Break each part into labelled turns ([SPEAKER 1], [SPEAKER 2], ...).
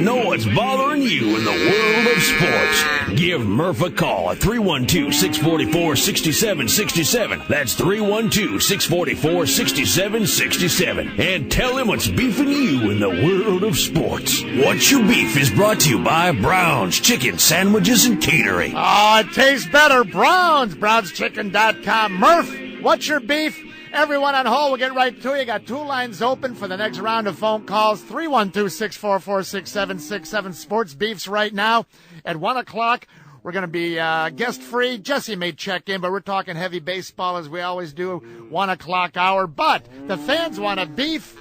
[SPEAKER 1] to know what's bothering you in the world of sports. Give Murph a call at 312-644-6767. That's 312-644-6767. And tell him what's beefing you in the world of sports. What's Your Beef is brought to you by Brown's Chicken Sandwiches and Catering.
[SPEAKER 2] It tastes better. Brown's, brownschicken.com. Murph, what's your beef? Everyone on hold, we'll get right to you. Got two lines open for the next round of phone calls. 312-644-6767. Sports Beefs right now. At 1 o'clock, we're going to be guest-free. Jesse may check in, but we're talking heavy baseball as we always do. 1 o'clock hour. But the fans want a beef.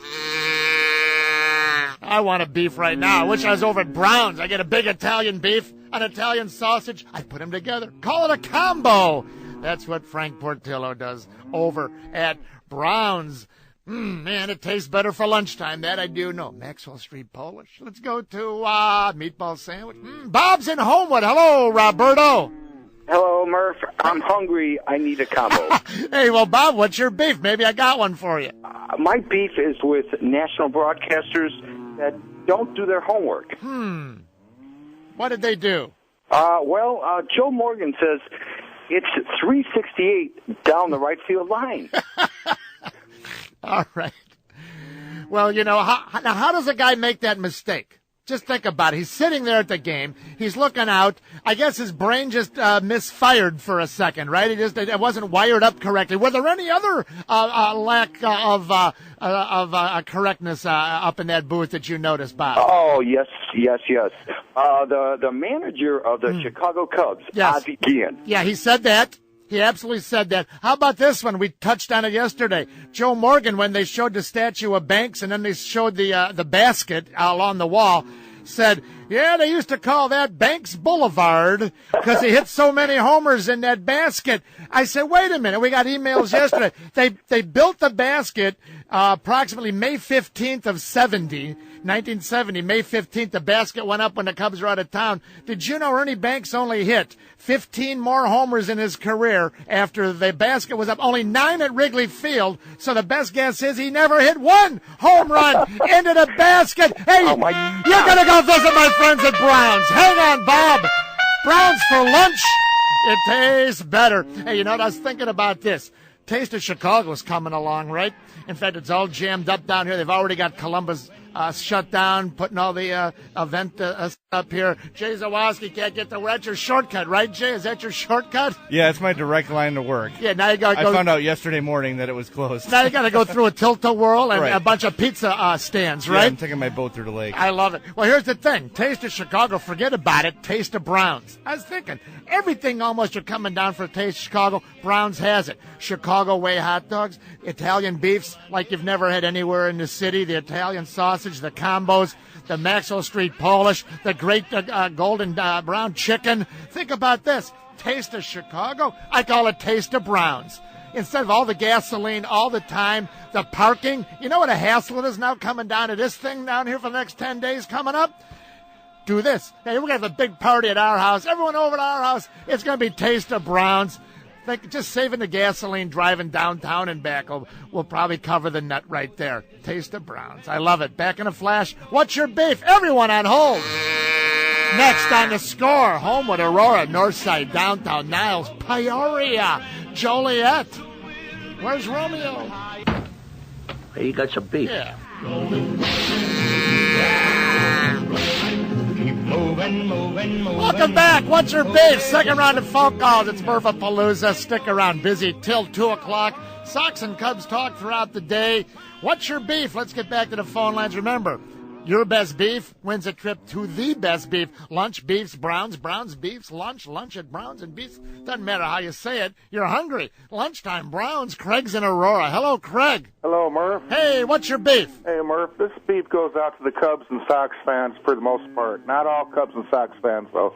[SPEAKER 2] I want a beef right now. I wish I was over at Brown's. I get a big Italian beef, an Italian sausage. I put them together. Call it a combo. That's what Frank Portillo does over at Brown's. Man, it tastes better for lunchtime. That I do know. Maxwell Street Polish. Let's go to meatball sandwich. Bob's in Homewood. Hello, Roberto.
[SPEAKER 3] Hello, Murph. I'm hungry. I need a combo.
[SPEAKER 2] Hey, well, Bob, what's your beef? Maybe I got one for you.
[SPEAKER 3] My beef is with national broadcasters that don't do their homework.
[SPEAKER 2] What did they do?
[SPEAKER 3] Joe Morgan says it's 368 down the right field line.
[SPEAKER 2] All right. Well, you know, how does a guy make that mistake? Just think about it. He's sitting there at the game. He's looking out. I guess his brain just misfired for a second, right? It wasn't wired up correctly. Were there any other lack of correctness up in that booth that you noticed, Bob?
[SPEAKER 3] Oh, yes. The manager of the Chicago Cubs, Ozzie Guillen.
[SPEAKER 2] Yeah, he said that. He absolutely said that. How about this one? We touched on it yesterday. Joe Morgan, when they showed the statue of Banks and then they showed the basket along the wall, said, yeah, they used to call that Banks Boulevard because he hit so many homers in that basket. I said, wait a minute. We got emails yesterday. They built the basket approximately May 15th of 1970, May 15th, the basket went up when the Cubs were out of town. Did you know Ernie Banks only hit 15 more homers in his career after the basket was up? Only 9 at Wrigley Field. So the best guess is he never hit one home run into the basket. Hey, you're going to go visit my friends at Brown's. Hang on, Bob. Brown's for lunch. It tastes better. Hey, you know what? I was thinking about this. Taste of Chicago is coming along, right? In fact, it's all jammed up down here. They've already got Columbus shut down, putting all the event up here. Jay Zawoski can't get to that's your shortcut, right, Jay? Is that your shortcut?
[SPEAKER 4] Yeah, it's my direct line to work.
[SPEAKER 2] Yeah, now you got to go.
[SPEAKER 4] I found out yesterday morning that it was closed.
[SPEAKER 2] Now you got to go through a tilt-a-whirl and
[SPEAKER 4] right.
[SPEAKER 2] a bunch of pizza stands, right?
[SPEAKER 4] Yeah, I'm taking my boat through the lake.
[SPEAKER 2] I love it. Well, here's the thing. Taste of Chicago, forget about it. Taste of Brown's. I was thinking, everything almost you're coming down for a Taste of Chicago, Brown's has it. Chicago way hot dogs, Italian beefs like you've never had anywhere in the city, the Italian sausage, the combos, the Maxwell Street Polish, the great golden brown chicken. Think about this. Taste of Chicago, I call it Taste of Brown's. Instead of all the gasoline all the time, the parking, you know what a hassle it is now coming down to this thing down here for the next 10 days coming up? Do this. Hey, we're going to have a big party at our house. Everyone over at our house, it's going to be Taste of Brown's. Just saving the gasoline, driving downtown and back will probably cover the nut right there. Taste of Brown's. I love it. Back in a flash. What's your beef? Everyone on hold. Next on the Score, Homewood, Aurora, Northside, Downtown, Niles, Peoria, Joliet. Where's Romeo?
[SPEAKER 5] Hey, you got some beef.
[SPEAKER 2] Yeah. Welcome back. What's your beef? Second round of phone calls. It's Murphapalooza. Stick around. Busy till 2 o'clock. Sox and Cubs talk throughout the day. What's your beef? Let's get back to the phone lines. Remember, your best beef wins a trip to the best beef. Lunch beefs, Browns, Browns beefs, lunch at Browns and beefs. Doesn't matter how you say it. You're hungry. Lunchtime, Browns. Craig's in Aurora. Hello, Craig.
[SPEAKER 6] Hello, Murph.
[SPEAKER 2] Hey, what's your beef?
[SPEAKER 6] Hey, Murph. This beef goes out to the Cubs and Sox fans for the most part. Not all Cubs and Sox fans, though.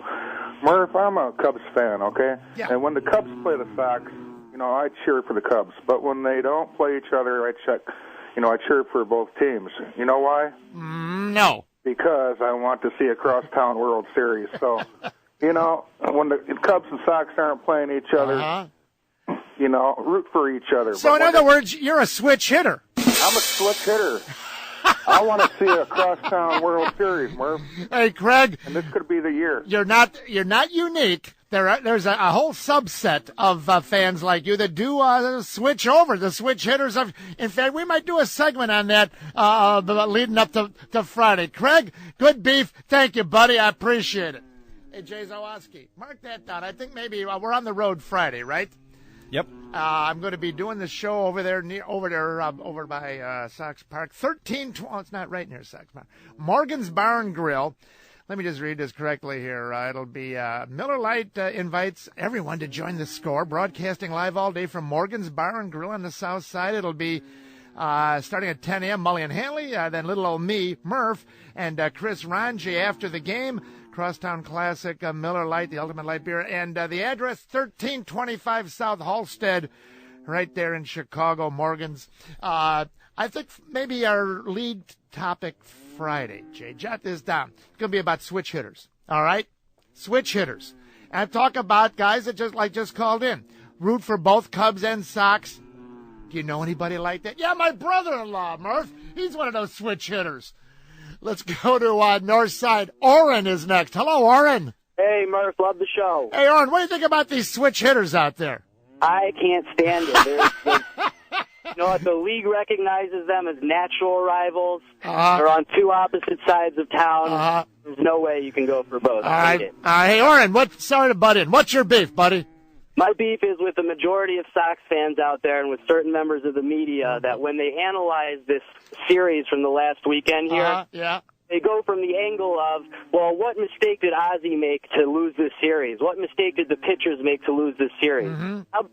[SPEAKER 6] Murph, I'm a Cubs fan, okay?
[SPEAKER 2] Yeah.
[SPEAKER 6] And when the Cubs play the Sox, I cheer for the Cubs. But when they don't play each other, I cheer for both teams. You know why?
[SPEAKER 2] No.
[SPEAKER 6] Because I want to see a crosstown World Series. So, when the Cubs and Sox aren't playing each other, root for each other.
[SPEAKER 2] So, in other words, you're a switch hitter.
[SPEAKER 6] I'm a switch hitter. I want to see a crosstown World Series, Murph,
[SPEAKER 2] Hey, Craig,
[SPEAKER 6] and this could be the year.
[SPEAKER 2] you're not unique. There's a whole subset of fans like you that do switch over, the switch hitters. In fact, we might do a segment on that leading up to Friday. Craig, good beef. Thank you, buddy. I appreciate it. Hey, Jay Zawoski, mark that down. I think maybe we're on the road Friday, right?
[SPEAKER 4] Yep.
[SPEAKER 2] I'm going to be doing the show over by Sox Park. It's not right near Sox Park. Morgan's Bar and Grill. Let me just read this correctly here. It'll be Miller Lite invites everyone to join the score, broadcasting live all day from Morgan's Bar and Grill on the south side. It'll be starting at 10 a.m. Mully and Hanley, then little old me, Murph, and Chris Ranji after the game. Crosstown Classic, Miller Lite, the ultimate light beer, and the address 1325 South Halsted, right there in Chicago, Morgan's. I think maybe our lead topic Friday, Jay, jot this down. It's going to be about switch hitters, all right? Switch hitters. And talk about guys that just called in. Root for both Cubs and Sox. Do you know anybody like that? Yeah, my brother-in-law, Murph. He's one of those switch hitters. Let's go to North Side. Oren is next. Hello, Oren.
[SPEAKER 7] Hey, Murph, love the show.
[SPEAKER 2] Hey, Oren, what do you think about these switch hitters out there?
[SPEAKER 7] I can't stand it. You know what? The league recognizes them as natural rivals. They're on two opposite sides of town. There's no way you can go for both.
[SPEAKER 2] All right. Hey, Oren, sorry to butt in. What's your beef, buddy?
[SPEAKER 7] My beef is with the majority of Sox fans out there and with certain members of the media that when they analyze this series from the last weekend here, they go from the angle of, well, what mistake did Ozzie make to lose this series? What mistake did the pitchers make to lose this series?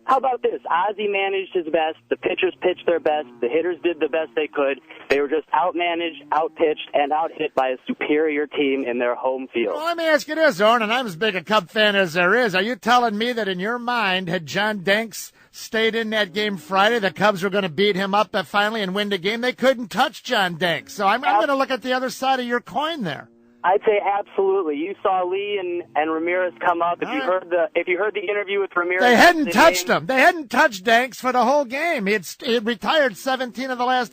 [SPEAKER 7] How about this? Ozzie managed his best. The pitchers pitched their best. The hitters did the best they could. They were just outmanaged, outpitched, and outhit by a superior team in their home field.
[SPEAKER 2] Well, let me ask you this, Oren, and I'm as big a Cub fan as there is. Are you telling me that in your mind, had John Danks stayed in that game Friday, the Cubs were going to beat him up finally and win the game? They couldn't touch John Danks. So I'm going to look at the other side of your coin there.
[SPEAKER 7] I'd say absolutely. You saw Lee and Ramirez come up. If you heard the interview with Ramirez,
[SPEAKER 2] they hadn't touched him. They hadn't touched Danks for the whole game. He had retired 17 of the last